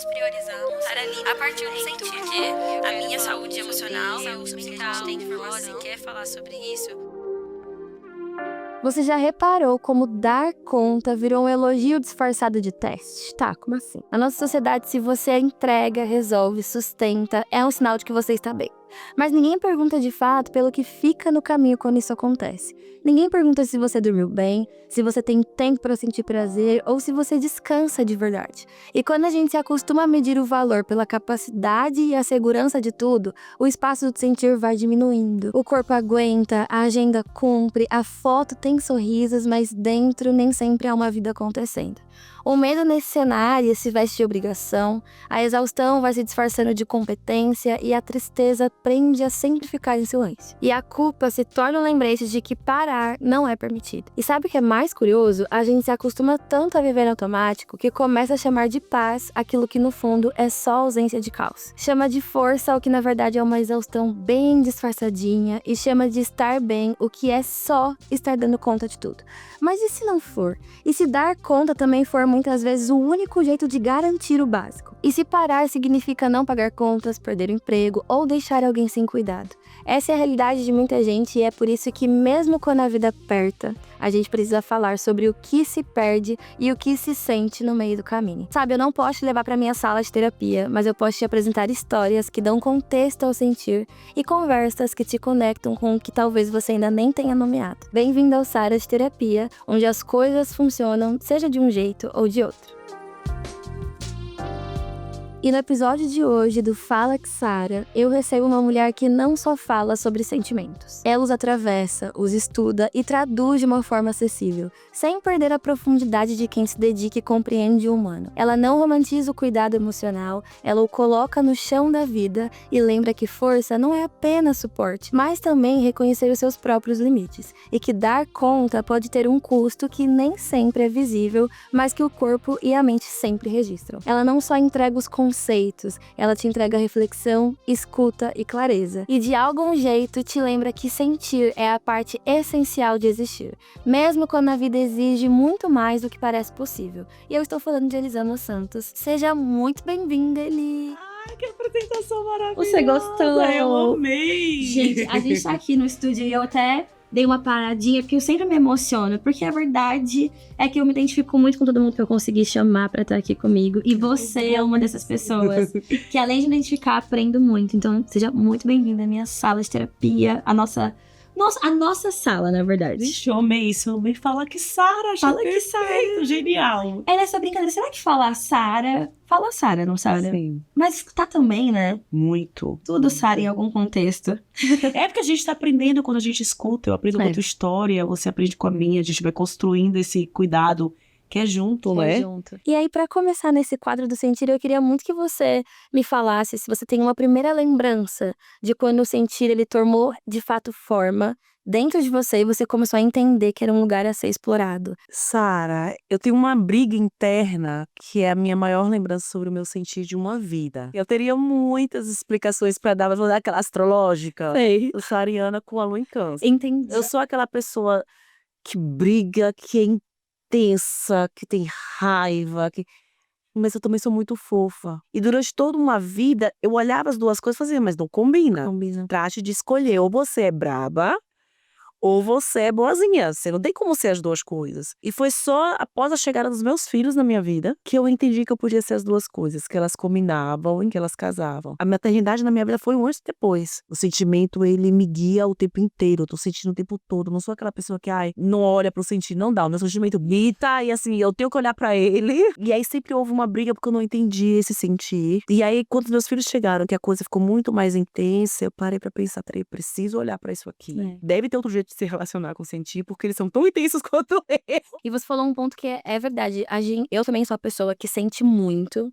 Nós priorizamos estar ali a partir do sentir que a minha saúde emocional, saúde mental, a gente tem informação e quer falar sobre isso. Você já reparou como dar conta virou um elogio disfarçado de teste? Tá, como assim? Na nossa sociedade, se você entrega, resolve, sustenta, é um sinal de que você está bem. Mas ninguém pergunta de fato pelo que fica no caminho quando isso acontece. Ninguém pergunta se você dormiu bem, se você tem tempo para sentir prazer ou se você descansa de verdade. E quando a gente se acostuma a medir o valor pela capacidade e a segurança de tudo, o espaço do sentir vai diminuindo. O corpo aguenta, a agenda cumpre, a foto tem sorrisos, mas dentro nem sempre há uma vida acontecendo. O medo nesse cenário se veste de obrigação, a exaustão vai se disfarçando de competência e a tristeza prende a sempre ficar em silêncio. E a culpa se torna um lembrete de que parar não é permitido. E sabe o que é mais curioso? A gente se acostuma tanto a viver no automático que começa a chamar de paz aquilo que no fundo é só ausência de caos. Chama de força o que na verdade é uma exaustão bem disfarçadinha e chama de estar bem o que é só estar dando conta de tudo. Mas e se não for? E se dar conta também for muitas vezes o único jeito de garantir o básico? E se parar significa não pagar contas, perder o emprego ou deixar alguém sem cuidado? Essa é a realidade de muita gente e é por isso que mesmo quando a vida aperta, a gente precisa falar sobre o que se perde e o que se sente no meio do caminho. Sabe, eu não posso te levar para minha sala de terapia, mas eu posso te apresentar histórias que dão contexto ao sentir e conversas que te conectam com o que talvez você ainda nem tenha nomeado. Bem-vindo ao Sara de Terapia, onde as coisas funcionam, seja de um jeito ou de outro. E no episódio de hoje do Fala que Sara, eu recebo uma mulher que não só fala sobre sentimentos. Ela os atravessa, os estuda e traduz de uma forma acessível, sem perder a profundidade de quem se dedica e compreende o humano. Ela não romantiza o cuidado emocional, ela o coloca no chão da vida e lembra que força não é apenas suporte, mas também reconhecer os seus próprios limites. E que dar conta pode ter um custo que nem sempre é visível, mas que o corpo e a mente sempre registram. Ela não só entrega os conceitos, ela te entrega reflexão, escuta e clareza. E de algum jeito te lembra que sentir é a parte essencial de existir, mesmo quando a vida exige muito mais do que parece possível. E eu estou falando de Elisama Santos. Seja muito bem-vinda, Eli! Ai, que apresentação maravilhosa! Você gostou? Eu amei! Gente, a gente tá aqui no estúdio e eu até dei uma paradinha, porque eu sempre me emociono, porque a verdade é que eu me identifico muito com todo mundo que eu consegui chamar pra estar aqui comigo, e você é uma dessas pessoas que, além de identificar, aprendo muito. Então, seja muito bem-vinda à minha sala de terapia, a nossa sala, na verdade. Vixe, eu amei isso. Eu amei falar que Sara. Fala que Sara. Genial. É nessa brincadeira, será que falar Sara... Fala Sara, não Sara? Sim. Mas tá também, né? Muito. Tudo Sara em algum contexto. É porque a gente tá aprendendo quando a gente escuta. Eu aprendo com a tua história, você aprende com a minha. A gente vai construindo esse cuidado que é junto, né? Junto. E aí, pra começar nesse quadro do sentir, eu queria muito que você me falasse se você tem uma primeira lembrança de quando o sentir ele tomou de fato forma dentro de você e você começou a entender que era um lugar a ser explorado. Sara, eu tenho uma briga interna que é a minha maior lembrança sobre o meu sentir de uma vida. Eu teria muitas explicações pra dar, mas vou dar aquela astrológica. Sei. Eu sou ariana com a lua em câncer. Entendi. Eu sou aquela pessoa que briga, que é intensa, que tem raiva, mas eu também sou muito fofa. E durante toda uma vida, eu olhava as duas coisas e fazia, mas não combina. Combina. Trate de escolher, ou você é braba, ou você é boazinha. Você não tem como ser as duas coisas. E foi só após a chegada dos meus filhos na minha vida que eu entendi que eu podia ser as duas coisas, que elas combinavam e que elas casavam. A maternidade na minha vida foi um antes e depois. O sentimento, ele me guia o tempo inteiro. Eu tô sentindo o tempo todo. Eu não sou aquela pessoa que, não olha pro sentir. Não dá. O meu sentimento grita e assim, eu tenho que olhar pra ele. E aí sempre houve uma briga porque eu não entendi esse sentir. E aí, quando os meus filhos chegaram, que a coisa ficou muito mais intensa, eu parei pra pensar, peraí, preciso olhar pra isso aqui. Deve ter outro jeito de se relacionar com o sentir, porque eles são tão intensos quanto eu. E você falou um ponto que é verdade. Eu também sou uma pessoa que sente muito.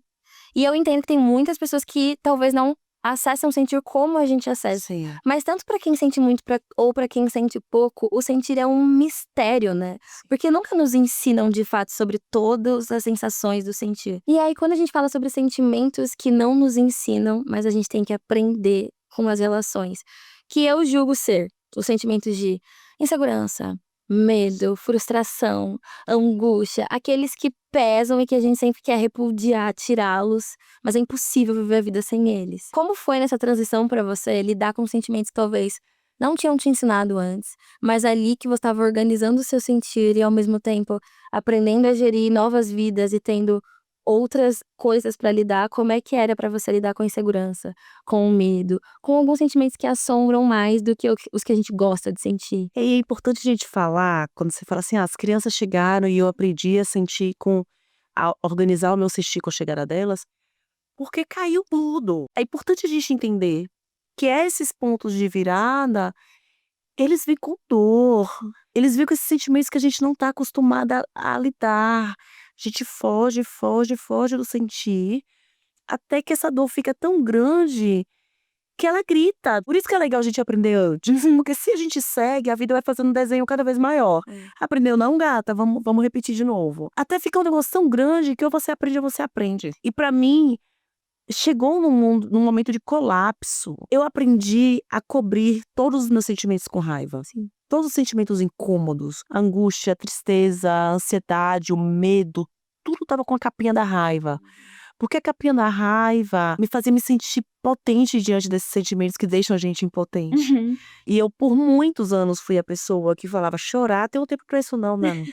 E eu entendo que tem muitas pessoas que talvez não acessam sentir como a gente acessa. Sim. Mas tanto pra quem sente muito ou pra quem sente pouco, o sentir é um mistério, né? Porque nunca nos ensinam de fato sobre todas as sensações do sentir. E aí, quando a gente fala sobre sentimentos que não nos ensinam, mas a gente tem que aprender com as relações, que eu julgo ser os sentimentos de insegurança, medo, frustração, angústia, aqueles que pesam e que a gente sempre quer repudiar, tirá-los, mas é impossível viver a vida sem eles. Como foi nessa transição pra você lidar com sentimentos que talvez não tinham te ensinado antes, mas ali que você estava organizando o seu sentir e ao mesmo tempo aprendendo a gerir novas vidas e tendo outras coisas pra lidar, como é que era pra você lidar com a insegurança, com o medo, com alguns sentimentos que assombram mais do que os que a gente gosta de sentir? E é importante a gente falar, quando você fala assim, as crianças chegaram e eu aprendi a sentir a organizar o meu sentir com a chegada delas, porque caiu tudo. É importante a gente entender que esses pontos de virada, eles vêm com dor, eles vêm com esses sentimentos que a gente não tá acostumada a lidar. A gente foge, foge, foge do sentir, até que essa dor fica tão grande que ela grita. Por isso que é legal a gente aprender antes, porque se a gente segue, a vida vai fazendo um desenho cada vez maior. Aprendeu não, gata? Vamos repetir de novo. Até ficar um negócio tão grande que ou você aprende ou você aprende. E pra mim, chegou num momento de colapso. Eu aprendi a cobrir todos os meus sentimentos com raiva. Sim. Todos os sentimentos incômodos, a angústia, a tristeza, a ansiedade, o medo, tudo tava com a capinha da raiva. Porque a capinha da raiva me fazia me sentir potente diante desses sentimentos que deixam a gente impotente. E eu, por muitos anos, fui a pessoa que falava, chorar tem um tempo pra isso não, né?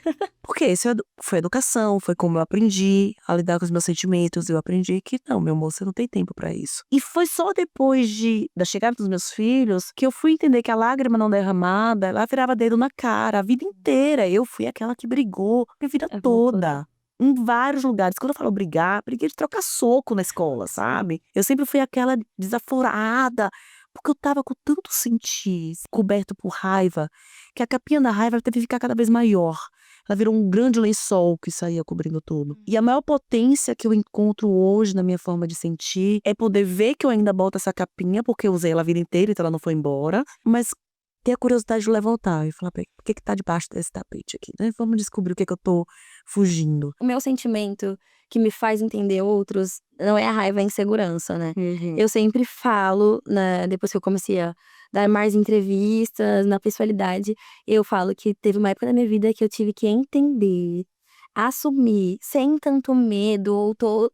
Porque isso foi educação, foi como eu aprendi a lidar com os meus sentimentos. Eu aprendi que não, meu amor, você não tem tempo pra isso. E foi só depois da chegada dos meus filhos que eu fui entender que a lágrima não derramada, ela virava dedo na cara a vida inteira. Eu fui aquela que brigou a vida toda. Em vários lugares. Quando eu falo brigar, briguei de trocar soco na escola, sabe? Eu sempre fui aquela desaforada, porque eu tava com tanto sentir, coberto por raiva, que a capinha da raiva teve que ficar cada vez maior. Ela virou um grande lençol que saía cobrindo tudo. E a maior potência que eu encontro hoje na minha forma de sentir é poder ver que eu ainda boto essa capinha, porque eu usei ela a vida inteira, então ela não foi embora, mas ter a curiosidade de levantar e falar, peraí, o que que tá debaixo desse tapete aqui, né? Vamos descobrir o que que eu tô fugindo. O meu sentimento que me faz entender outros não é a raiva, é a insegurança, né? Eu sempre falo, depois que eu comecei a dar mais entrevistas na pessoalidade, eu falo que teve uma época da minha vida que eu tive que entender, assumir, sem tanto medo, ou toda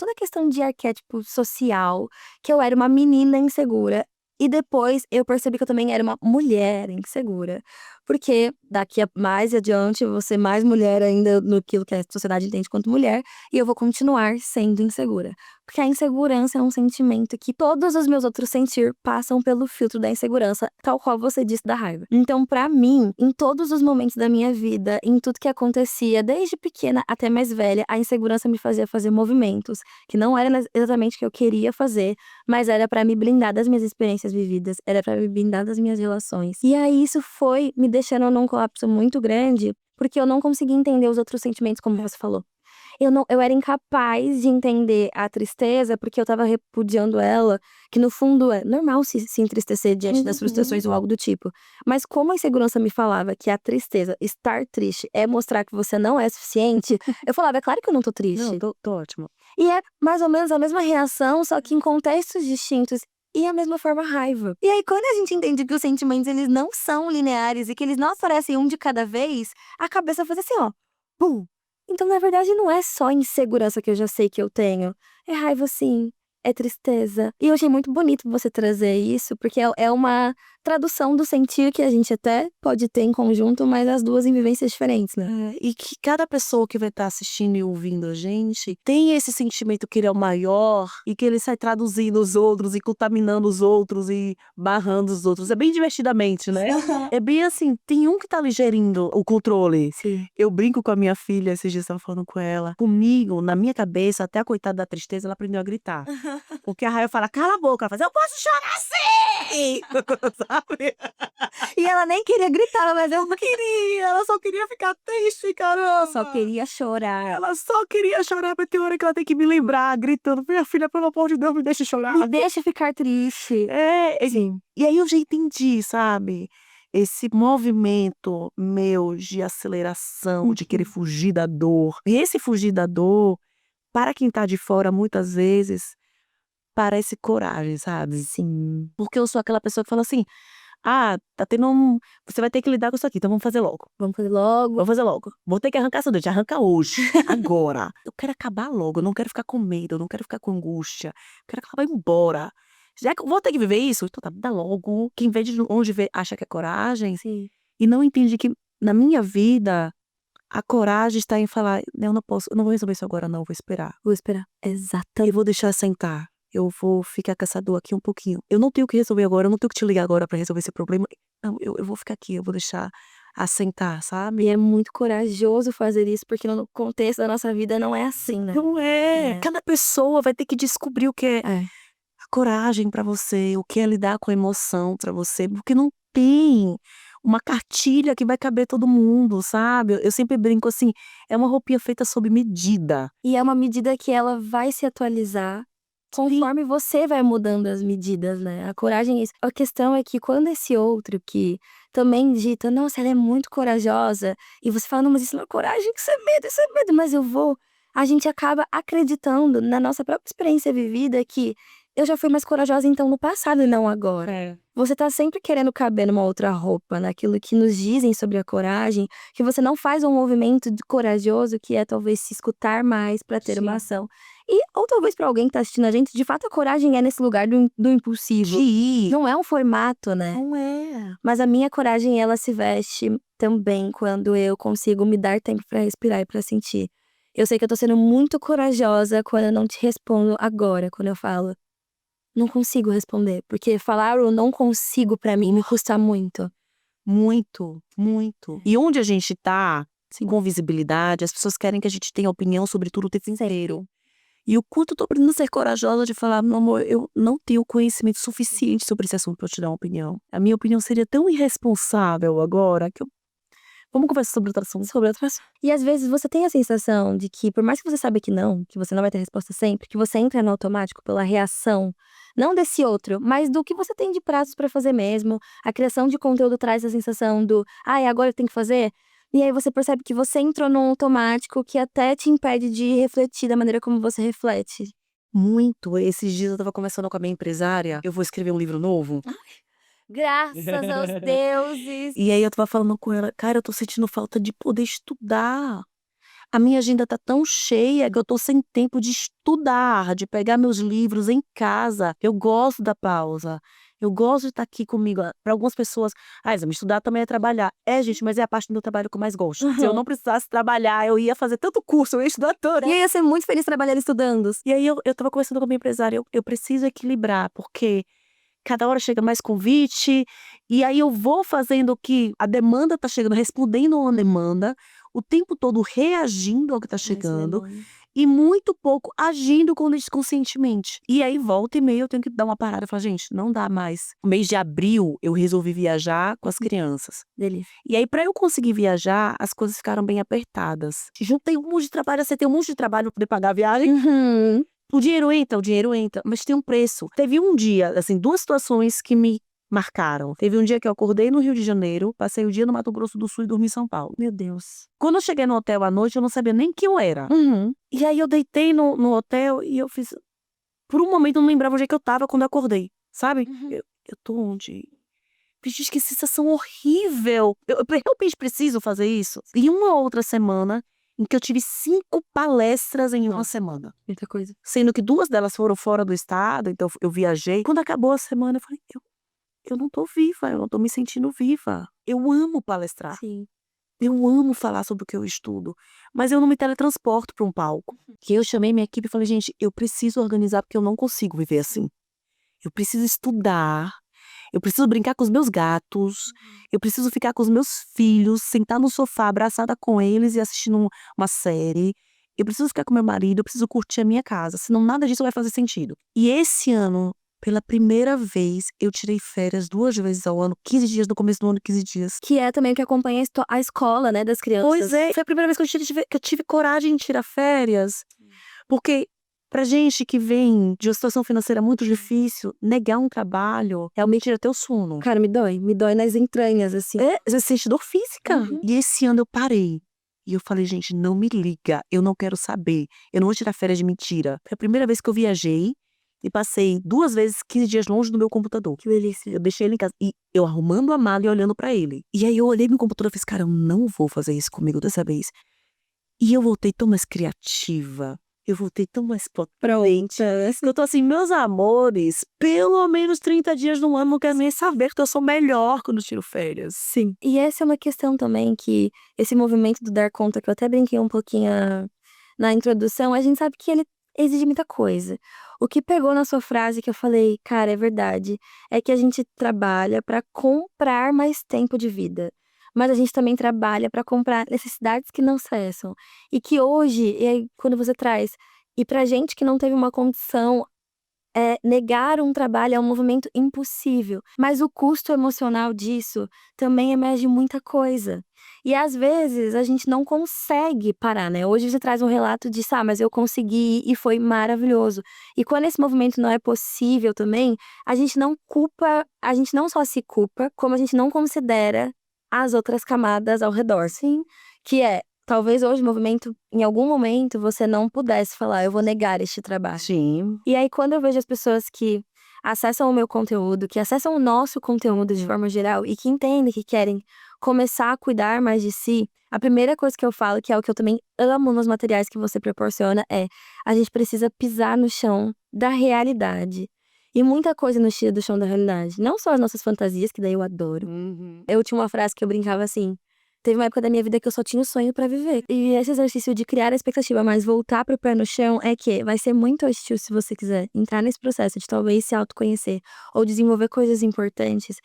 a questão de arquétipo social, que eu era uma menina insegura. E depois eu percebi que eu também era uma mulher insegura. Porque daqui a mais adiante eu vou ser mais mulher ainda no que a sociedade entende quanto mulher. E eu vou continuar sendo insegura. Porque a insegurança é um sentimento que todos os meus outros sentir passam pelo filtro da insegurança, tal qual você disse da raiva. Então, pra mim, em todos os momentos da minha vida, em tudo que acontecia, desde pequena até mais velha, a insegurança me fazia fazer movimentos que não era exatamente o que eu queria fazer, mas era pra me blindar das minhas experiências vividas, era pra me blindar das minhas relações. E aí isso foi me deixando num colapso muito grande, porque eu não conseguia entender os outros sentimentos, como você falou. Eu era incapaz de entender a tristeza, porque eu tava repudiando ela, que no fundo é normal se entristecer diante das frustrações ou algo do tipo. Mas como a insegurança me falava que a tristeza, estar triste, é mostrar que você não é suficiente, eu falava, é claro que eu não tô triste. Não, tô ótima. E é mais ou menos a mesma reação, só que em contextos distintos. E a mesma forma, raiva. E aí, quando a gente entende que os sentimentos, eles não são lineares e que eles não aparecem um de cada vez, a cabeça faz assim, ó. Pum! Então, na verdade, não é só insegurança que eu já sei que eu tenho. É raiva, sim. É tristeza. E eu achei muito bonito você trazer isso, porque é uma tradução do sentir que a gente até pode ter em conjunto, mas as duas em vivências diferentes, né? E que cada pessoa que vai estar assistindo e ouvindo a gente tem esse sentimento que ele é o maior e que ele sai traduzindo os outros e contaminando os outros e barrando os outros. É bem divertidamente, né? É bem assim, tem um que tá ali gerindo o controle. Sim. Eu brinco com a minha filha, esses dias eu tava falando com ela. Comigo, na minha cabeça, até a coitada da tristeza, ela aprendeu a gritar. Porque a Raia fala, cala a boca. Ela faz, eu posso chorar sim! Sabe? E ela nem queria gritar, mas eu Queria, ela só queria ficar triste, caramba. só queria chorar. Ela só queria chorar, mas tem hora que ela tem que me lembrar, gritando, minha filha, pelo amor de Deus, me deixa chorar. Me deixa ficar triste. Sim. E aí eu já entendi, sabe? Esse movimento meu de aceleração, de querer fugir da dor. E esse fugir da dor, para quem tá de fora, muitas vezes, parece coragem, sabe? Sim. Porque eu sou aquela pessoa que fala assim, Tá tendo você vai ter que lidar com isso aqui, então vamos fazer logo. Vamos fazer logo. Vamos fazer logo. Vou ter que arrancar essa dente, arranca hoje, agora. Eu quero acabar logo, eu não quero ficar com medo, eu não quero ficar com angústia. Eu quero que ela vá embora. Já que eu vou ter que viver isso, então tá, dá logo. Quem vê de longe acha que é coragem. Sim. E não entende que na minha vida, a coragem está em falar, eu não vou resolver isso agora não, vou esperar. Vou esperar. Exatamente. Eu vou deixar sentar. Eu vou ficar com essa dor aqui um pouquinho. Eu não tenho que resolver agora, eu não tenho que te ligar agora pra resolver esse problema. Não, eu vou ficar aqui, eu vou deixar assentar, sabe? E é muito corajoso fazer isso, porque no contexto da nossa vida não é assim, né? Não é. É. Cada pessoa vai ter que descobrir o que é É. a coragem pra você, o que é lidar com a emoção pra você, porque não tem uma cartilha que vai caber todo mundo, sabe? Eu sempre brinco assim, é uma roupinha feita sob medida. E é uma medida que ela vai se atualizar conforme você vai mudando as medidas, né? A coragem é isso. A questão é que quando esse outro que também dita, nossa, ela é muito corajosa, e você fala, não, mas isso não é coragem, isso é medo, mas eu vou. A gente acaba acreditando na nossa própria experiência vivida que eu já fui mais corajosa então no passado e não agora. Você tá sempre querendo caber numa outra roupa, naquilo que nos dizem sobre a coragem, que você não faz um movimento corajoso que é talvez se escutar mais pra ter uma ação. Ou talvez pra alguém que tá assistindo a gente, de fato a coragem é nesse lugar do impulsivo. De ir. Não é um formato, né? Não é. Mas a minha coragem, ela se veste também quando eu consigo me dar tempo pra respirar e pra sentir. Eu sei que eu tô sendo muito corajosa quando eu não te respondo agora, quando eu falo. Não consigo responder, porque falar o não consigo pra mim me custa muito. Muito, muito. E onde a gente tá, com visibilidade, as pessoas querem que a gente tenha opinião sobre tudo o tempo inteiro. E o quanto eu tô aprendendo a ser corajosa de falar, meu amor, eu não tenho conhecimento suficiente sobre esse assunto pra eu te dar uma opinião. A minha opinião seria tão irresponsável agora que eu... Vamos conversar sobre outro assunto. Sobre outras. E às vezes você tem a sensação de que, por mais que você saiba que você não vai ter resposta sempre, que você entra no automático pela reação, não desse outro, mas do que você tem de prazos pra fazer mesmo. A criação de conteúdo traz a sensação do, agora eu tenho que fazer. E aí você percebe que você entrou num automático que até te impede de refletir da maneira como você reflete. Muito. Esses dias eu tava conversando com a minha empresária, eu vou escrever um livro novo. Graças aos deuses. E aí eu tava falando com ela, cara, eu tô sentindo falta de poder estudar. A minha agenda tá tão cheia que eu tô sem tempo de estudar, de pegar meus livros em casa. Eu gosto da pausa. Eu gosto de estar aqui comigo. Para algumas pessoas, Isa, estudar também é trabalhar. É, gente, mas é a parte do meu trabalho que eu mais gosto. Se eu não precisasse trabalhar, eu ia fazer tanto curso, eu ia estudar toda. E eu ia ser muito feliz trabalhando e estudando. E aí eu tava conversando com a minha empresária, eu preciso equilibrar, porque cada hora chega mais convite, e aí eu vou fazendo o que a demanda tá chegando, respondendo a uma demanda, o tempo todo reagindo ao que tá chegando, e muito pouco agindo conscientemente. E aí, volta e meia, eu tenho que dar uma parada e falar, gente, não dá mais. No mês de abril, eu resolvi viajar com as crianças. Delícia. E aí, pra eu conseguir viajar, as coisas ficaram bem apertadas. Juntei um monte de trabalho, você tem um monte de trabalho pra poder pagar a viagem. Uhum. O dinheiro entra, mas tem um preço. Teve um dia, assim, duas situações que me marcaram. Teve um dia que eu acordei no Rio de Janeiro, passei o dia no Mato Grosso do Sul e dormi em São Paulo. Meu Deus. Quando eu cheguei no hotel à noite, eu não sabia nem quem eu era. Uhum. E aí eu deitei no hotel e eu fiz... Por um momento eu não lembrava onde é que eu tava quando eu acordei, sabe? Eu tô onde? Gente, que sensação horrível. Eu realmente preciso fazer isso. E uma outra semana em que eu tive 5 palestras em uma semana. Muita coisa. Sendo que 2 delas foram fora do estado, então eu viajei. Quando acabou a semana, eu falei, eu não tô viva, eu não tô me sentindo viva. Eu amo palestrar. Sim. Eu amo falar sobre o que eu estudo, mas eu não me teletransporto para um palco. Que eu chamei minha equipe e falei, gente, eu preciso organizar porque eu não consigo viver assim. Eu preciso estudar, eu preciso brincar com os meus gatos, eu preciso ficar com os meus filhos, sentar no sofá, abraçada com eles e assistindo uma série. Eu preciso ficar com meu marido, eu preciso curtir a minha casa, senão nada disso vai fazer sentido. E esse ano, pela primeira vez, eu tirei férias 2 vezes ao ano, 15 dias no começo do ano, 15 dias. Que é também o que acompanha a escola, né, das crianças. Pois é, foi a primeira vez que eu tive coragem de tirar férias. Porque pra gente que vem de uma situação financeira muito difícil, negar um trabalho realmente tira teu sono. Cara, me dói nas entranhas, assim. Você sente dor física. E esse ano eu parei. E eu falei, gente, não me liga, eu não quero saber. Eu não vou tirar férias de mentira. Foi a primeira vez que eu viajei e passei 2 vezes 15 dias longe do meu computador. Que delícia. Eu deixei ele em casa e eu arrumando a mala e olhando pra ele. E aí eu olhei meu computador e fiz, cara, eu não vou fazer isso comigo dessa vez. E eu voltei tão mais criativa. Eu voltei tão mais potente. Eu tô assim, meus amores, pelo menos 30 dias no ano não quero nem saber que eu sou melhor quando tiro férias. Sim. E essa é uma questão também que esse movimento do dar conta, que eu até brinquei um pouquinho na introdução, a gente sabe que ele exige muita coisa. O que pegou na sua frase que eu falei, cara, é verdade, é que a gente trabalha pra comprar mais tempo de vida. Mas a gente também trabalha pra comprar necessidades que não cessam. E que hoje, e aí quando você traz, e pra gente que não teve uma condição, negar um trabalho é um movimento impossível, mas o custo emocional disso também emerge muita coisa. E às vezes a gente não consegue parar, né? Hoje você traz um relato de, mas eu consegui e foi maravilhoso. E quando esse movimento não é possível também, a gente não só se culpa, como a gente não considera as outras camadas ao redor. Sim. Que é, talvez hoje o movimento, em algum momento, você não pudesse falar, eu vou negar este trabalho. Sim. E aí, quando eu vejo as pessoas que acessam o meu conteúdo, que acessam o nosso conteúdo de forma geral e que entendem que querem começar a cuidar mais de si, a primeira coisa que eu falo, que é o que eu também amo nos materiais que você proporciona, é a gente precisa pisar no chão da realidade. E muita coisa nos tira do chão da realidade. Não só as nossas fantasias, que daí eu adoro. Eu tinha uma frase que eu brincava assim. Teve uma época da minha vida que eu só tinha o sonho pra viver. E esse exercício de criar a expectativa, mas voltar pro pé no chão, é que vai ser muito hostil se você quiser entrar nesse processo de talvez se autoconhecer ou desenvolver coisas importantes,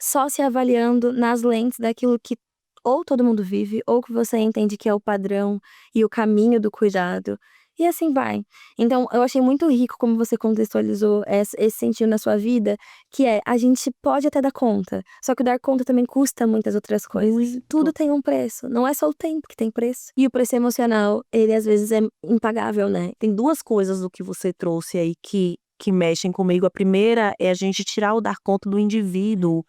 só se avaliando nas lentes daquilo que ou todo mundo vive, ou que você entende que é o padrão e o caminho do cuidado. E assim vai. Então, eu achei muito rico como você contextualizou esse sentido na sua vida, que é, a gente pode até dar conta, só que o dar conta também custa muitas outras coisas. Muito. Tudo tem um preço, não é só o tempo que tem preço. E o preço emocional, ele às vezes é impagável, né? Tem 2 coisas do que você trouxe aí que mexem comigo. A primeira é a gente tirar o dar conta do indivíduo,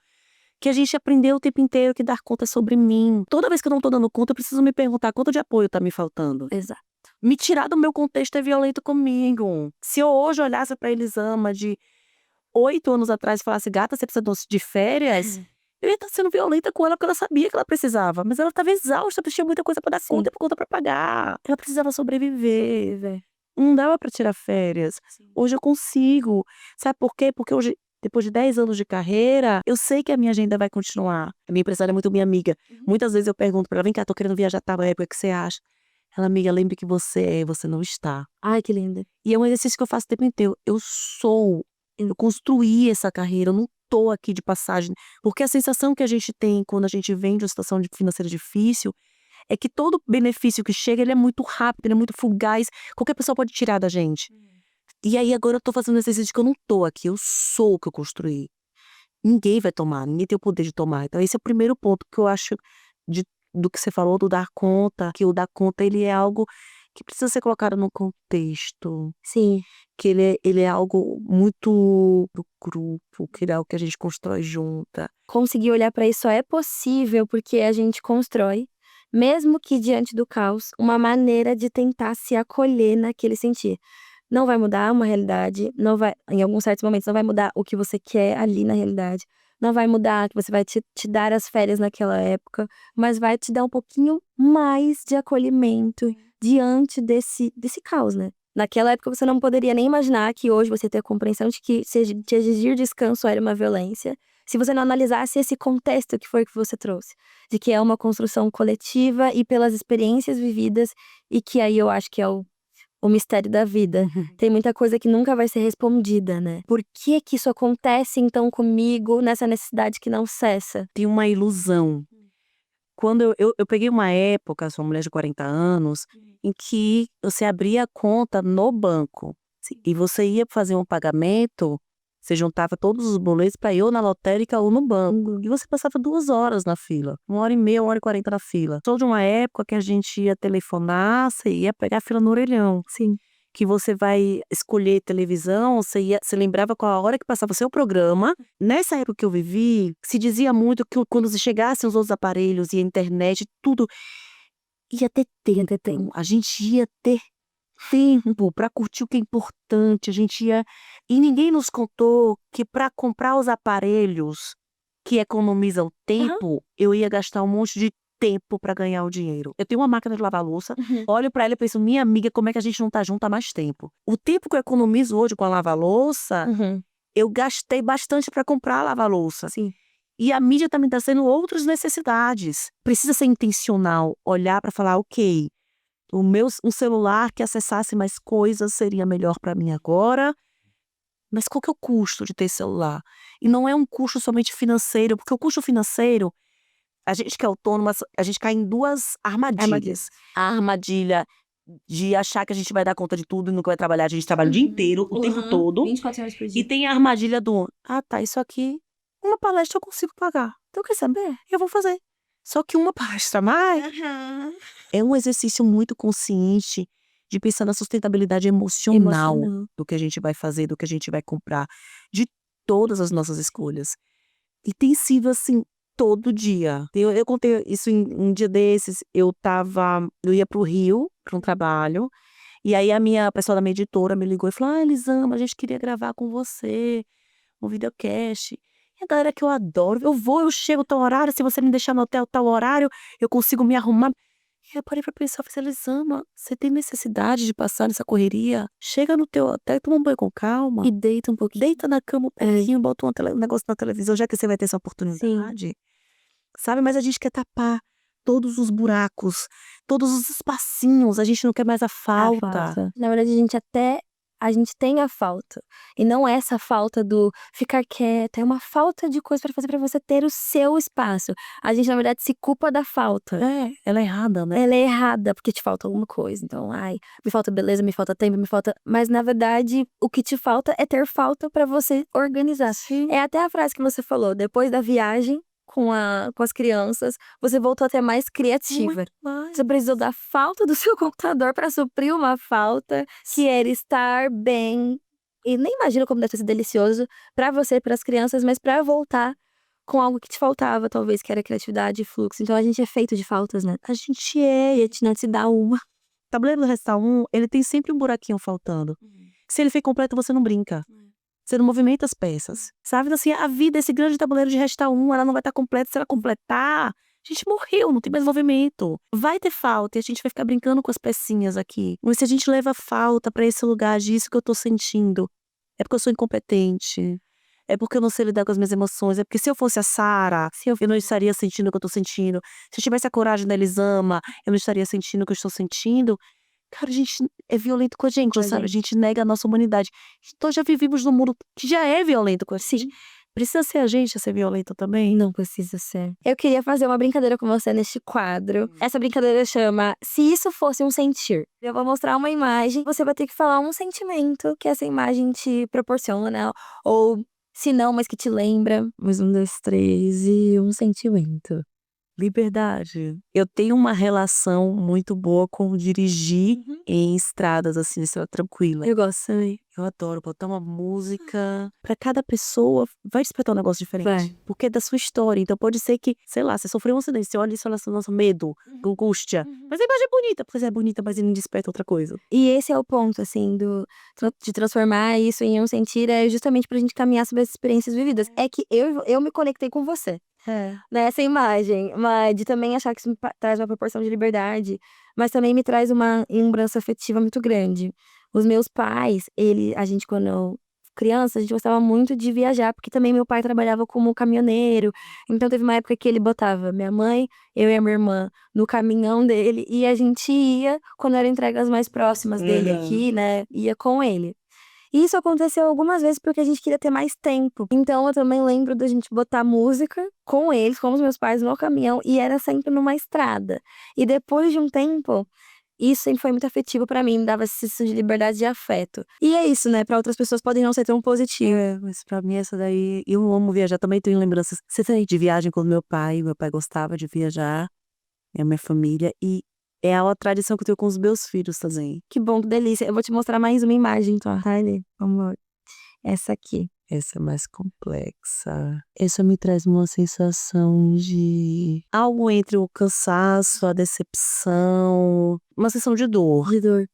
que a gente aprendeu o tempo inteiro que dar conta é sobre mim. Toda vez que eu não tô dando conta, eu preciso me perguntar quanto de apoio tá me faltando. Exato. Me tirar do meu contexto é violento comigo. Se eu hoje olhasse pra Elisama de 8 anos atrás e falasse, gata, você precisa de férias, eu ia estar sendo violenta com ela porque ela sabia que ela precisava. Mas ela estava exausta, tinha muita coisa pra dar conta, conta pra pagar. Ela precisava sobreviver, velho. Não dava pra tirar férias. Hoje eu consigo. Sabe por quê? Porque hoje, depois de 10 anos de carreira, eu sei que a minha agenda vai continuar. A minha empresária é muito minha amiga. Muitas vezes eu pergunto pra ela, vem cá, tô querendo viajar tal época, o que você acha? Ela, amiga, lembre que você não está. Ai, que linda. E é um exercício que eu faço o tempo inteiro. Eu construí essa carreira, eu não tô aqui de passagem. Porque a sensação que a gente tem quando a gente vem de uma situação financeira difícil é que todo benefício que chega, ele é muito rápido, ele é muito fugaz. Qualquer pessoa pode tirar da gente. E aí agora eu tô fazendo um exercício de que eu não tô aqui, eu sou o que eu construí. Ninguém vai tomar, ninguém tem o poder de tomar. Então esse é o primeiro ponto que eu acho do que você falou, do dar conta, que o dar conta, ele é algo que precisa ser colocado no contexto. Sim. Que ele é algo muito do grupo, que é algo que a gente constrói junta. Conseguir olhar pra isso só é possível porque a gente constrói, mesmo que diante do caos, uma maneira de tentar se acolher naquele sentir. Não vai mudar uma realidade, não vai, em alguns certos momentos, não vai mudar o que você quer ali na realidade. Não vai mudar que você vai te dar as férias naquela época, mas vai te dar um pouquinho mais de acolhimento diante desse caos, né? Naquela época você não poderia nem imaginar que hoje você ter a compreensão de que te exigir descanso era uma violência, se você não analisasse esse contexto que foi que você trouxe, de que é uma construção coletiva e pelas experiências vividas, e que aí eu acho que é o mistério da vida. Tem muita coisa que nunca vai ser respondida, né? Por que que isso acontece então comigo nessa necessidade que não cessa? Tem uma ilusão. Quando eu peguei uma época, sou uma mulher de 40 anos, em que você abria a conta no banco. E você ia fazer um pagamento, você juntava todos os boletos para ir ou na lotérica ou no banco. E você passava 2 horas na fila. 1h30, 1h40 na fila. Sou de uma época que a gente ia telefonar, você ia pegar a fila no orelhão. Sim. Que você vai escolher televisão, você lembrava qual a hora que passava o seu programa. Nessa época que eu vivi, se dizia muito que quando chegassem os outros aparelhos e a internet, tudo ia ter tempo. A gente ia ter tempo pra curtir o que é importante. A gente ia. E ninguém nos contou que pra comprar os aparelhos que economizam tempo, eu ia gastar um monte de tempo pra ganhar o dinheiro. Eu tenho uma máquina de lavar louça, olho pra ela e penso, minha amiga, como é que a gente não tá junto há mais tempo? O tempo que eu economizo hoje com a lava-louça, eu gastei bastante pra comprar a lava-louça. Sim. E a mídia também tá sendo outras necessidades. Precisa ser intencional, olhar pra falar, ok, um celular que acessasse mais coisas seria melhor pra mim agora, mas qual que é o custo de ter celular? E não é um custo somente financeiro, porque o custo financeiro, a gente que é autônoma, a gente cai em duas armadilhas. A armadilha de achar que a gente vai dar conta de tudo e nunca vai trabalhar. A gente trabalha o dia inteiro, o tempo todo. 24 horas por dia. E tem a armadilha do, tá, isso aqui, uma palestra eu consigo pagar. Então, quer saber? Eu vou fazer. Só que uma palestra a mais é um exercício muito consciente de pensar na sustentabilidade emocional do que a gente vai fazer, do que a gente vai comprar, de todas as nossas escolhas. E tem sido assim, todo dia. Eu contei isso em um dia desses, eu ia pro Rio, para um trabalho, e aí a pessoa da minha editora me ligou e falou, Elisama, a gente queria gravar com você um videocast. E a galera que eu adoro, eu chego tal horário, se você me deixar no hotel tal horário, eu consigo me arrumar. E eu parei pra pensar, eu falei, Elisama, você tem necessidade de passar nessa correria? Chega no teu hotel, toma um banho com calma. E deita um pouquinho. Deita na cama um pouquinho, bota um negócio na televisão, já que você vai ter essa oportunidade. Sabe, mas a gente quer tapar todos os buracos, todos os espacinhos, a gente não quer mais a falta. Na verdade, a gente tem a falta. E não é essa falta do ficar quieta, é uma falta de coisa pra fazer pra você ter o seu espaço. A gente, na verdade, se culpa da falta. Ela é errada, né? Ela é errada porque te falta alguma coisa. Então, me falta beleza, me falta tempo, me falta. Mas, na verdade, o que te falta é ter falta pra você organizar. Sim. É até a frase que você falou, depois da viagem com as crianças, você voltou a ter mais criativa. Você precisou da falta do seu computador pra suprir uma falta que era estar bem. E nem imagino como deve ter sido delicioso pra você e pras crianças, mas pra voltar com algo que te faltava, talvez, que era criatividade e fluxo. Então a gente é feito de faltas, né? A gente é, e a gente se dá uma. O tabuleiro do Resta 1, ele tem sempre um buraquinho faltando. Se ele for completo, você não brinca. Você não movimenta as peças. Sabe, assim, a vida, esse grande tabuleiro de Resta 1, ela não vai estar completa. Se ela completar, a gente morreu, não tem mais movimento. Vai ter falta e a gente vai ficar brincando com as pecinhas aqui. Mas se a gente leva falta pra esse lugar disso que eu tô sentindo, é porque eu sou incompetente. É porque eu não sei lidar com as minhas emoções. É porque se eu fosse a Sara, eu não estaria sentindo o que eu tô sentindo. Se eu tivesse a coragem da Elisama, eu não estaria sentindo o que eu estou sentindo. Cara, a gente é violento com a gente, sabe? A gente nega a nossa humanidade. Então já vivemos num mundo que já é violento com a gente. Precisa ser a gente a ser violento também? Não precisa ser. Eu queria fazer uma brincadeira com você neste quadro. Essa brincadeira chama Se Isso Fosse um Sentir. Eu vou mostrar uma imagem, você vai ter que falar um sentimento que essa imagem te proporciona, ou se não, mas que te lembra. Mais 1, 2, 3 e um sentimento. Liberdade. Eu tenho uma relação muito boa com dirigir em estradas, assim, de estrada tranquila. Eu gosto também. Eu adoro botar uma música. Pra cada pessoa, vai despertar um negócio diferente. Vai. Porque é da sua história. Então pode ser que, sei lá, você sofreu um acidente, você olha isso e fala assim, nossa, medo, angústia. Mas a imagem é bonita, porque é bonita, mas ele não desperta outra coisa. E esse é o ponto, assim, de transformar isso em um sentir, é justamente pra gente caminhar sobre as experiências vividas. É que eu me conectei com você. Nessa imagem, mas de também achar que isso me traz uma proporção de liberdade, mas também me traz uma lembrança afetiva muito grande. Os meus pais, a gente quando criança, a gente gostava muito de viajar, porque também meu pai trabalhava como caminhoneiro, então teve uma época que ele botava minha mãe, eu e a minha irmã no caminhão dele, e a gente ia, quando eram entregas mais próximas dele aqui, né, ia com ele. E isso aconteceu algumas vezes porque a gente queria ter mais tempo. Então eu também lembro da gente botar música com eles, com os meus pais no caminhão, e era sempre numa estrada. E depois de um tempo, isso sempre foi muito afetivo pra mim, me dava essa sensação de liberdade e de afeto. E é isso, né? Pra outras pessoas pode não ser tão positivo. Mas pra mim essa daí, eu amo viajar, também tenho lembranças. Você tem de viagem com meu pai gostava de viajar, e a minha família, e é a tradição que eu tenho com os meus filhos também. Que bom, que delícia. Eu vou te mostrar mais uma imagem, então, tá, Eli? Vamos. Essa aqui. Essa é mais complexa. Essa me traz uma sensação de algo entre o cansaço, a decepção, uma sensação de dor. De dor.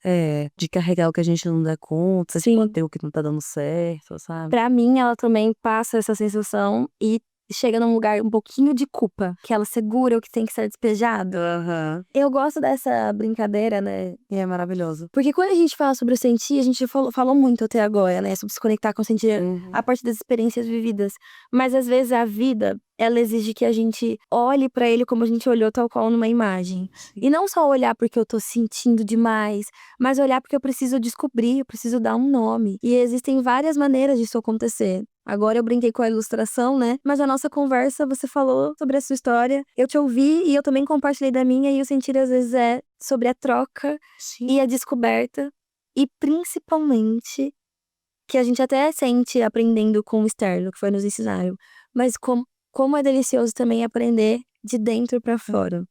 De carregar o que a gente não dá conta, de Sim. manter o que não tá dando certo, sabe? Pra mim, ela também passa essa sensação e chega num lugar um pouquinho de culpa, que ela segura o que tem que ser despejado. Aham. Eu gosto dessa brincadeira, né? E é maravilhoso. Porque quando a gente fala sobre o sentir, a gente falou muito até agora, né? Sobre se conectar com o sentir a partir das experiências vividas. Mas às vezes a vida, ela exige que a gente olhe pra ele como a gente olhou tal qual numa imagem. E não só olhar porque eu tô sentindo demais, mas olhar porque eu preciso descobrir, eu preciso dar um nome. E existem várias maneiras disso acontecer. Agora eu brinquei com a ilustração, né? Mas a nossa conversa, você falou sobre a sua história. Eu te ouvi e eu também compartilhei da minha. E o sentir, às vezes, é sobre a troca e a descoberta. E, principalmente, que a gente até sente aprendendo com o externo, que foi nos ensinaram. Mas como é delicioso também aprender de dentro pra fora.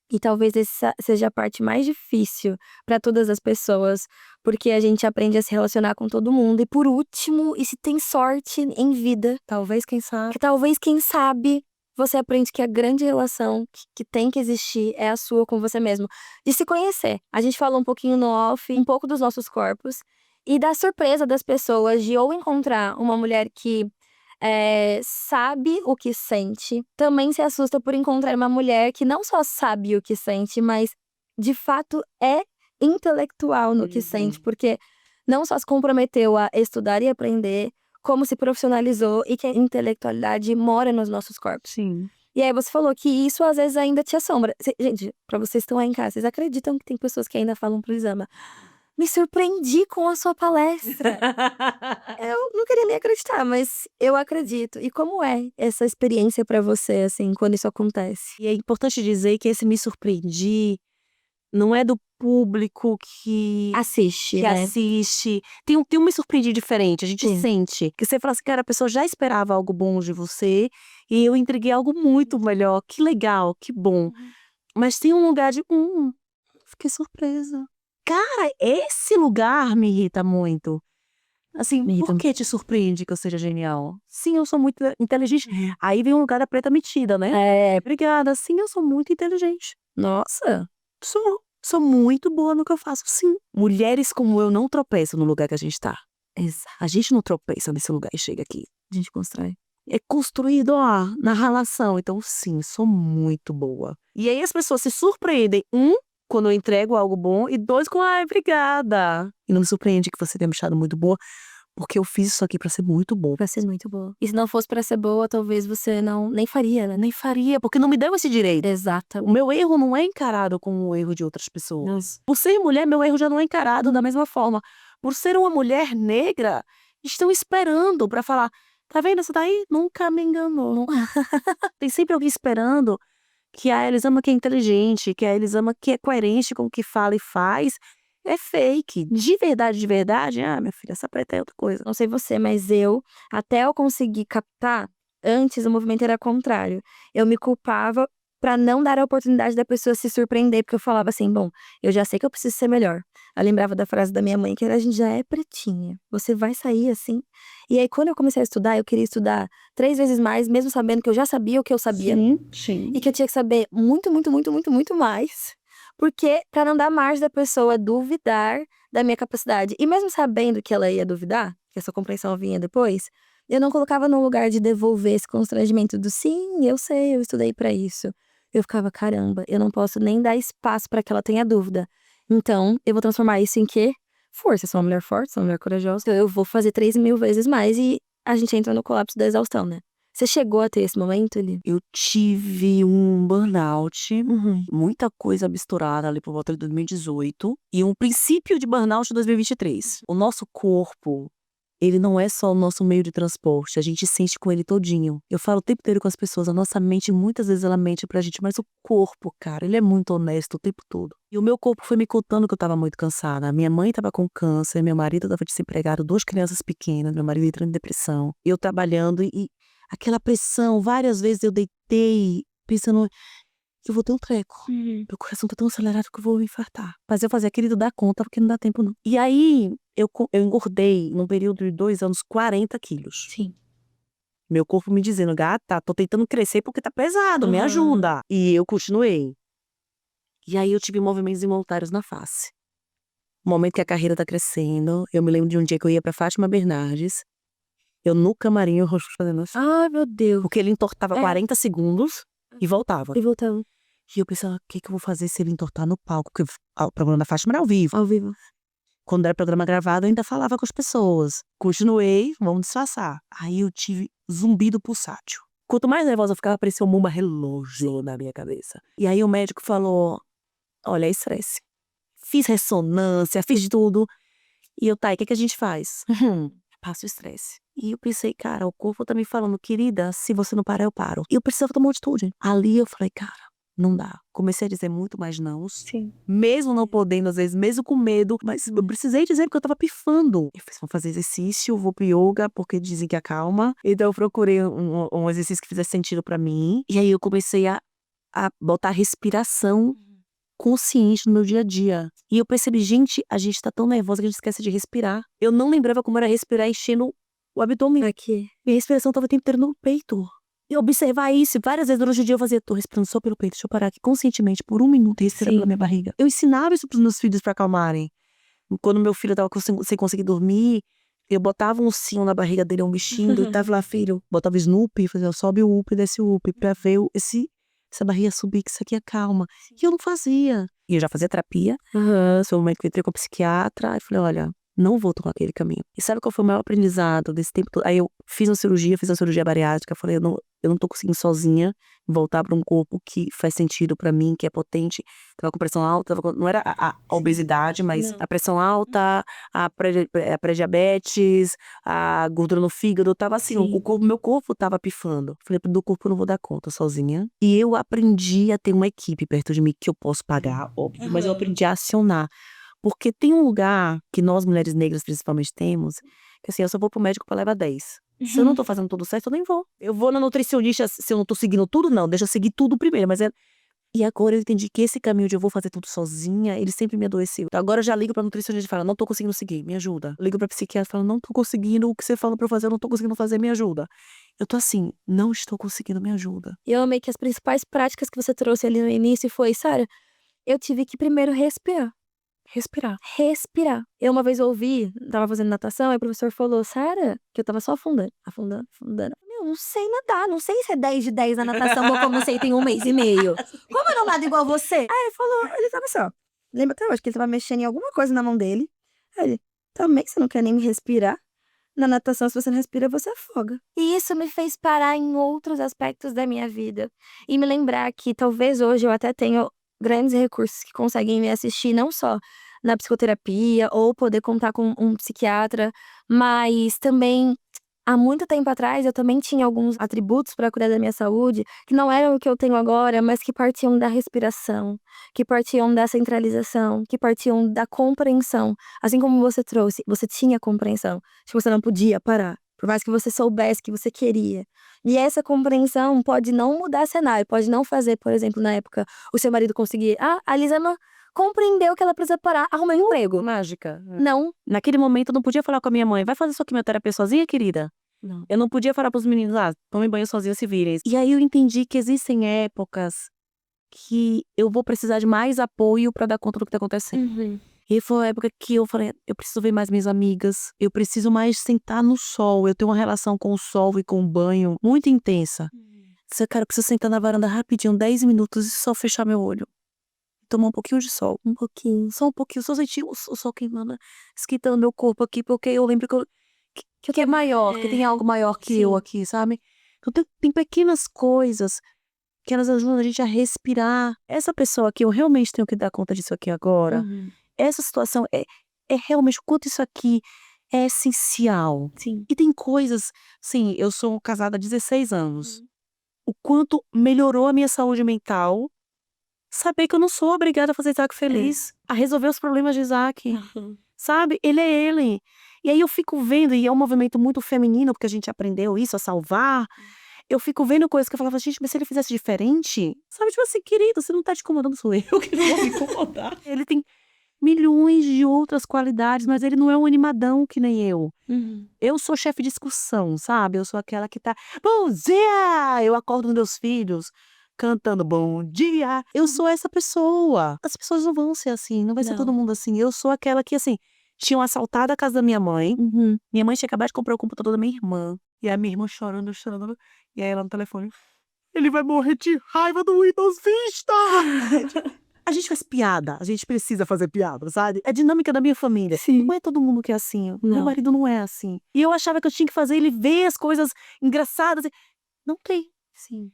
E talvez essa seja a parte mais difícil para todas as pessoas, porque a gente aprende a se relacionar com todo mundo. E por último, e se tem sorte em vida, Talvez, quem sabe. que talvez, quem sabe, você aprende que a grande relação que tem que existir é a sua com você mesmo. De se conhecer. A gente falou um pouquinho no off, um pouco dos nossos corpos. E da surpresa das pessoas de ou encontrar uma mulher que sabe o que sente, também se assusta por encontrar uma mulher que não só sabe o que sente, mas de fato é intelectual no que sente, porque não só se comprometeu a estudar e aprender, como se profissionalizou e que a intelectualidade mora nos nossos corpos. Sim. E aí você falou que isso às vezes ainda te assombra. Gente, pra vocês que estão aí em casa, vocês acreditam que tem pessoas que ainda falam pro Isama? Me surpreendi com a sua palestra. Eu não queria nem acreditar, mas eu acredito. E como é essa experiência pra você, assim, quando isso acontece? E é importante dizer que esse me surpreendi não é do público que Assiste, né? assiste. Tem um me surpreendi diferente, a gente Sim. sente. Que você fala assim, cara, a pessoa já esperava algo bom de você e eu entreguei algo muito melhor. Que legal, que bom. Mas tem um lugar de, fiquei surpresa. Cara, esse lugar me irrita muito. Assim, Me irrita por que te surpreende que eu seja genial? Sim, eu sou muito inteligente. Aí vem um lugar da preta metida, né? Obrigada, sim, eu sou muito inteligente. Nossa. Sou muito boa no que eu faço, sim. Mulheres como eu não tropeçam no lugar que a gente tá. Exato. A gente não tropeça nesse lugar e chega aqui. A gente constrói. É construído, na relação. Então, sim, sou muito boa. E aí as pessoas se surpreendem, quando eu entrego algo bom, e dois, com, obrigada. E não me surpreende que você tenha me achado muito boa, porque eu fiz isso aqui pra ser muito boa. Pra ser muito boa. E se não fosse pra ser boa, talvez você nem faria, né? Nem faria, porque não me deu esse direito. Exato. O meu erro não é encarado como o erro de outras pessoas. Nossa. Por ser mulher, meu erro já não é encarado da mesma forma. Por ser uma mulher negra, estão esperando pra falar, tá vendo essa daí? Nunca me enganou. Tem sempre alguém esperando que a Elisama que é inteligente, que a Elisama que é coerente com o que fala e faz, é fake. De verdade, minha filha, essa preta é outra coisa. Não sei você, mas até eu conseguir captar, antes o movimento era contrário. Eu me culpava pra não dar a oportunidade da pessoa se surpreender, porque eu falava assim, bom, eu já sei que eu preciso ser melhor. Eu lembrava da frase da minha mãe, que era, a gente já é pretinha, você vai sair assim. E aí, quando eu comecei a estudar, eu queria estudar 3 vezes mais, mesmo sabendo que eu já sabia o que eu sabia. Sim. E que eu tinha que saber muito, muito, muito, muito, muito mais. Porque, pra não dar margem da pessoa duvidar da minha capacidade. E mesmo sabendo que ela ia duvidar, que essa compreensão vinha depois, eu não colocava no lugar de devolver esse constrangimento do sim, eu sei, eu estudei pra isso. Eu ficava, caramba, eu não posso nem dar espaço pra que ela tenha dúvida. Então, eu vou transformar isso em quê? Força. Eu sou uma mulher forte, sou uma mulher corajosa. Então, eu vou fazer 3.000 vezes mais e a gente entra no colapso da exaustão, né? Você chegou a ter esse momento ali? Eu tive um burnout, muita coisa misturada ali por volta de 2018 e um princípio de burnout em 2023. O nosso corpo, ele não é só o nosso meio de transporte, a gente sente com ele todinho. Eu falo o tempo inteiro com as pessoas, a nossa mente, muitas vezes ela mente pra gente, mas o corpo, cara, ele é muito honesto o tempo todo. E o meu corpo foi me contando que eu tava muito cansada. Minha mãe tava com câncer, meu marido tava desempregado, 2 crianças pequenas, meu marido entrando em depressão, eu trabalhando e aquela pressão, várias vezes eu deitei pensando, eu vou ter um treco. Meu coração tá tão acelerado que eu vou me infartar. Mas eu fazia, querido, dá conta, porque não dá tempo não. E aí, eu engordei, num período de 2 anos, 40 quilos. Sim. Meu corpo me dizendo, gata, tô tentando crescer porque tá pesado, me ajuda. E eu continuei. E aí eu tive movimentos involuntários na face. No momento que a carreira tá crescendo, eu me lembro de um dia que eu ia pra Fátima Bernardes, eu no camarim, o rosto fazendo assim. Ai, meu Deus. Porque ele entortava 40 segundos e voltava. E voltando. E eu pensava, o que eu vou fazer se ele entortar no palco? Porque o programa da Fátima era ao vivo. Ao vivo. Quando era programa gravado, eu ainda falava com as pessoas. Continuei, vamos disfarçar. Aí eu tive zumbido pulsátil. Quanto mais nervosa eu ficava, parecia um mumba relógio na minha cabeça. E aí o médico falou, olha, é estresse. Fiz ressonância, fiz tudo. E eu, tá, e o que a gente faz? Passa o estresse. E eu pensei, cara, o corpo tá me falando, querida, se você não parar, eu paro. E eu precisava tomar uma atitude. Ali eu falei, cara, não dá. Comecei a dizer muito mais não. Sim. Mesmo não podendo, às vezes, mesmo com medo. Mas eu precisei dizer porque eu tava pifando. Eu falei, vou fazer exercício, vou pro yoga, porque dizem que acalma. Então eu procurei um exercício que fizesse sentido pra mim. E aí eu comecei a botar respiração consciente no meu dia a dia. E eu percebi, gente, a gente tá tão nervosa que a gente esquece de respirar. Eu não lembrava como era respirar enchendo o abdômen. Aqui. Minha respiração tava o tempo inteiro no peito. E observar isso, várias vezes durante o dia eu fazia, tô respirando só pelo peito, deixa eu parar aqui conscientemente por 1 minuto e respirar Sim. pela minha barriga. Eu ensinava isso pros meus filhos pra acalmarem. Quando meu filho tava sem conseguir dormir, eu botava um ursinho na barriga dele, um bichinho, deitava lá, filho, botava Snoopy, fazia, sobe o up, desce o up, pra ver essa barriga subir, que isso aqui é calma. E eu não fazia. E eu já fazia terapia. Foi o momento que eu entrei com a psiquiatra, e falei, olha, não vou tomar aquele caminho. E sabe qual foi o maior aprendizado desse tempo todo? Aí eu fiz uma cirurgia bariátrica, falei, eu não tô conseguindo sozinha voltar pra um corpo que faz sentido pra mim, que é potente. Tava com pressão alta, não era a obesidade, mas Não. a pressão alta, a pré-diabetes, a gordura no fígado, tava assim, Sim. meu corpo tava pifando. Falei, do corpo eu não vou dar conta sozinha. E eu aprendi a ter uma equipe perto de mim que eu posso pagar, óbvio, mas eu aprendi a acionar. Porque tem um lugar que nós, mulheres negras, principalmente, temos, que assim, eu só vou pro médico pra levar 10. Se eu não tô fazendo tudo certo, eu nem vou. Eu vou na nutricionista, se eu não tô seguindo tudo, não. Deixa eu seguir tudo primeiro, mas E agora eu entendi que esse caminho de eu vou fazer tudo sozinha, ele sempre me adoeceu. Então agora eu já ligo pra nutricionista e falo, não tô conseguindo seguir, me ajuda. Ligo pra psiquiatra e falo, não tô conseguindo, o que você fala pra eu fazer, eu não tô conseguindo fazer, me ajuda. Eu tô assim, não estou conseguindo, me ajuda. E eu amei que as principais práticas que você trouxe ali no início foi, Sara, eu tive que primeiro respirar. Respirar. Eu uma vez ouvi, tava fazendo natação, aí o professor falou, Sara, que eu tava só afundando. Meu, não sei nadar, não sei se é 10 de 10 na natação, como eu sei tem 1 mês e meio. Como eu não nado igual você? Aí ele falou, ele tava assim, ó. Lembra até hoje que ele tava mexendo em alguma coisa na mão dele. Aí ele, também você não quer nem respirar? Na natação, se você não respira, você afoga. E isso me fez parar em outros aspectos da minha vida. E me lembrar que talvez hoje eu até tenha grandes recursos que conseguem me assistir, não só na psicoterapia ou poder contar com um psiquiatra, mas também há muito tempo atrás eu também tinha alguns atributos para cuidar da minha saúde que não eram o que eu tenho agora, mas que partiam da respiração, que partiam da centralização, que partiam da compreensão. Assim como você trouxe, você tinha compreensão de que você não podia parar, por mais que você soubesse que você queria. E essa compreensão pode não mudar cenário, pode não fazer, por exemplo, na época, o seu marido conseguir. A Lisama compreendeu que ela precisa parar, arrumar um emprego. Mágica. Não. Naquele momento eu não podia falar com a minha mãe, vai fazer sua quimioterapia sozinha, querida? Não. Eu não podia falar pros meninos, tomem banho sozinha, se virem. E aí eu entendi que existem épocas que eu vou precisar de mais apoio pra dar conta do que tá acontecendo. E foi uma época que eu falei, eu preciso ver mais minhas amigas, eu preciso mais sentar no sol, eu tenho uma relação com o sol e com o banho muito intensa. Cara, eu preciso sentar na varanda rapidinho, 10 minutos e só fechar meu olho. Tomar um pouquinho de sol, Um pouquinho. só um pouquinho, só sentir o sol queimando, esquentando meu corpo aqui, porque eu lembro que é maior, que tem algo maior que eu aqui, sabe? Então tem pequenas coisas que elas ajudam a gente a respirar. Essa pessoa aqui, eu realmente tenho que dar conta disso aqui agora. Essa situação é realmente o quanto isso aqui é essencial. Sim. E tem coisas, sim, eu sou casada há 16 anos. O quanto melhorou a minha saúde mental saber que eu não sou obrigada a fazer Isaac feliz, a resolver os problemas de Isaac. Sabe? Ele é ele. E aí eu fico vendo, e é um movimento muito feminino, porque a gente aprendeu isso, a salvar. eu fico vendo coisas que eu falava, gente, mas se ele fizesse diferente, sabe, tipo assim, querido, você não tá te incomodando, sou eu que vou me incomodar. Ele tem milhões de outras qualidades, mas ele não é um animadão que nem eu. Eu sou chefe de discussão, sabe? Eu sou aquela que tá, bom dia! Eu acordo meus filhos cantando bom dia. Eu sou essa pessoa. As pessoas não vão ser assim, não vai ser Não. todo mundo assim. Eu sou aquela que, assim, tinham assaltado a casa da minha mãe. Minha mãe tinha acabado de comprar o computador da minha irmã. E a minha irmã chorando, chorando. E aí ela no telefone, ele vai morrer de raiva do Windows Vista! A gente faz piada, a gente precisa fazer piada, sabe? É a dinâmica da minha família. Sim. Não é todo mundo que é assim. Meu Não. marido não é assim. E eu achava que eu tinha que fazer ele ver as coisas engraçadas. Não tem. Sim.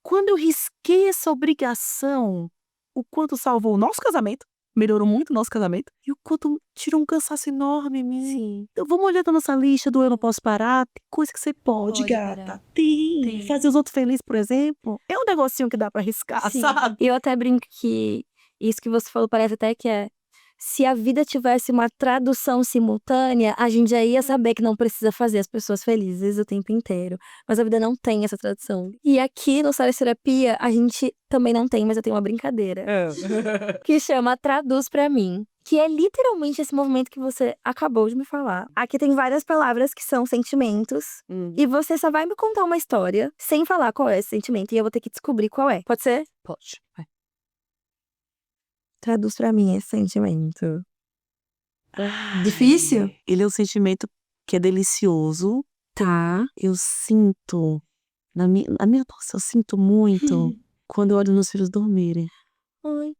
Quando eu risquei essa obrigação, o quanto salvou o nosso casamento, melhorou muito o nosso casamento, e o quanto tirou um cansaço enorme em mim. Sim. Então, vamos olhar da nossa lista do Eu Não Posso Parar. Tem coisa que você pode, Pode gata. parar. Tem. Fazer os outros felizes, por exemplo. É um negocinho que dá pra arriscar, Sim. sabe? E eu até brinco que isso que você falou parece até que é. Se a vida tivesse uma tradução simultânea, a gente já ia saber que não precisa fazer as pessoas felizes o tempo inteiro. Mas a vida não tem essa tradução. E aqui no Saras Terapia, a gente também não tem, mas eu tenho uma brincadeira. Que chama Traduz Pra Mim. Que é literalmente esse movimento que você acabou de me falar. Aqui tem várias palavras que são sentimentos. E você só vai me contar uma história sem falar qual é esse sentimento. E eu vou ter que descobrir qual é. Pode ser? Pode. Vai. Traduz pra mim esse sentimento. Difícil? Ele é um sentimento que é delicioso. Tá. Eu sinto, nossa, eu sinto muito quando eu olho meus filhos dormirem. Ai.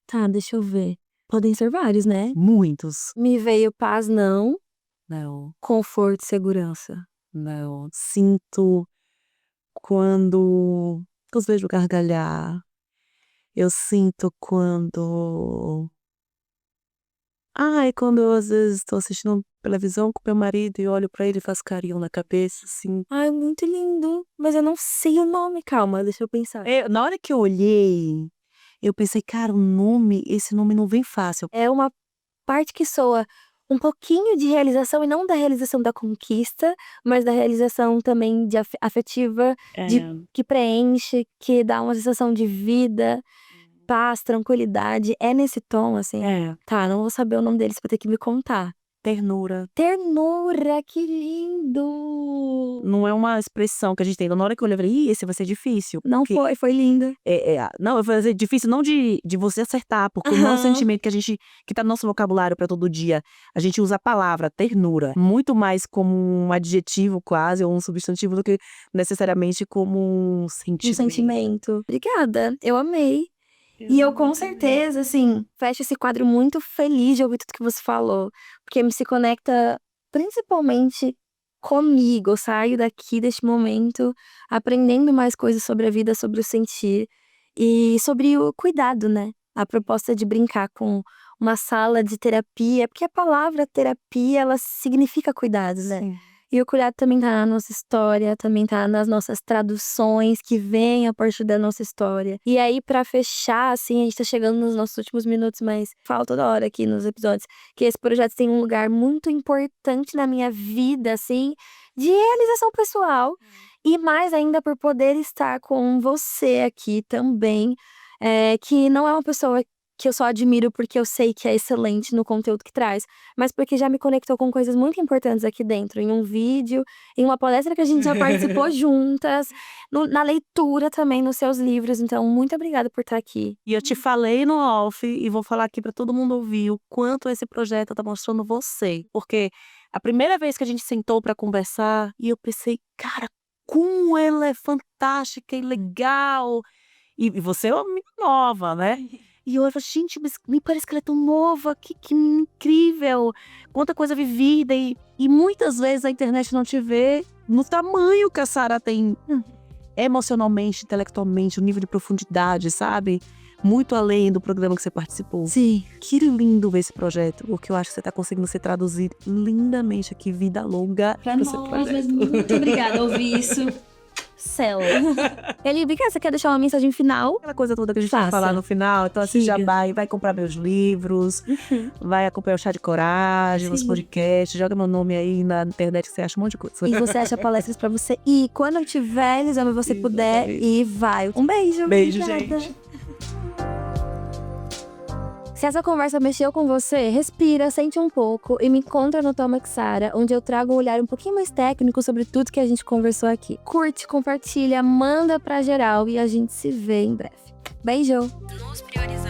Tá, deixa eu ver. Podem ser vários, né? Muitos. Me veio paz, não. Não, Conforto e segurança. não. Sinto quando eu os vejo gargalhar. Eu sinto quando... quando eu às vezes estou assistindo televisão com meu marido e olho pra ele e faço carinho na cabeça, assim. Ai, muito lindo. Mas eu não sei o nome. Calma, deixa eu pensar. Na hora que eu olhei, eu pensei, cara, esse nome não vem fácil. É uma parte que soa um pouquinho de realização, e não da realização da conquista, mas da realização também de afetiva, que preenche, que dá uma sensação de vida, paz, tranquilidade. É nesse tom, assim. Tá, não vou saber o nome dele, você vai ter que me contar. Ternura. Ternura, que lindo! Não é uma expressão que a gente tem. Na hora que eu olhei, eu falei, esse vai ser difícil. Não foi linda. Não, vai ser difícil não de você acertar, porque não é um sentimento que tá no nosso vocabulário pra todo dia. A gente usa a palavra ternura muito mais como um adjetivo quase, ou um substantivo, do que necessariamente como um sentimento. Um sentimento. Obrigada, eu amei. E eu com certeza, assim, fecho esse quadro muito feliz de ouvir tudo que você falou. Porque me se conecta principalmente comigo. Eu saio daqui deste momento aprendendo mais coisas sobre a vida, sobre o sentir. E sobre o cuidado, né? A proposta de brincar com uma sala de terapia. Porque a palavra terapia, ela significa cuidado, né? Sim. E o cuidado também tá na nossa história, também tá nas nossas traduções que vêm a partir da nossa história. E aí, pra fechar, assim, a gente tá chegando nos nossos últimos minutos, mas falo toda hora aqui nos episódios que esse projeto tem um lugar muito importante na minha vida, assim, de realização pessoal. E mais ainda por poder estar com você aqui também, que não é uma pessoa que eu só admiro porque eu sei que é excelente no conteúdo que traz, mas porque já me conectou com coisas muito importantes aqui dentro, em um vídeo, em uma palestra que a gente já participou juntas, na leitura também, nos seus livros. Então, muito obrigada por estar aqui. E eu te falei no off, e vou falar aqui pra todo mundo ouvir, o quanto esse projeto tá mostrando você. Porque a primeira vez que a gente sentou pra conversar, e eu pensei, cara, como ela é fantástica e legal. E você é uma menina nova, né? E eu falei, gente, mas me parece que ela é tão nova, que incrível, quanta coisa vivida. E muitas vezes a internet não te vê no tamanho que a Sara tem emocionalmente, intelectualmente, o nível de profundidade, sabe? Muito além do programa que você participou. Sim. Que lindo ver esse projeto, porque eu acho que você tá conseguindo se traduzir lindamente aqui, vida longa. Pra nós, mas muito obrigada, ouvir isso. Céu. Ele, vem cá, você quer deixar uma mensagem final? Aquela coisa toda que a gente Faça. vai falar no final. Então, assim, já Diga. vai comprar meus livros, vai acompanhar o Chá de Coragem, os Sim. podcasts, joga meu nome aí na internet que você acha um monte de coisa. E você acha palestras pra você ir. Quando eu tiver, Elisama, você puder, e vai. Um beijo. Beijo, Obrigada. gente. Se essa conversa mexeu com você, respira, sente um pouco e me encontra no Toma Xara, onde eu trago um olhar um pouquinho mais técnico sobre tudo que a gente conversou aqui. Curte, compartilha, manda pra geral e a gente se vê em breve. Beijo! Nos priorizar.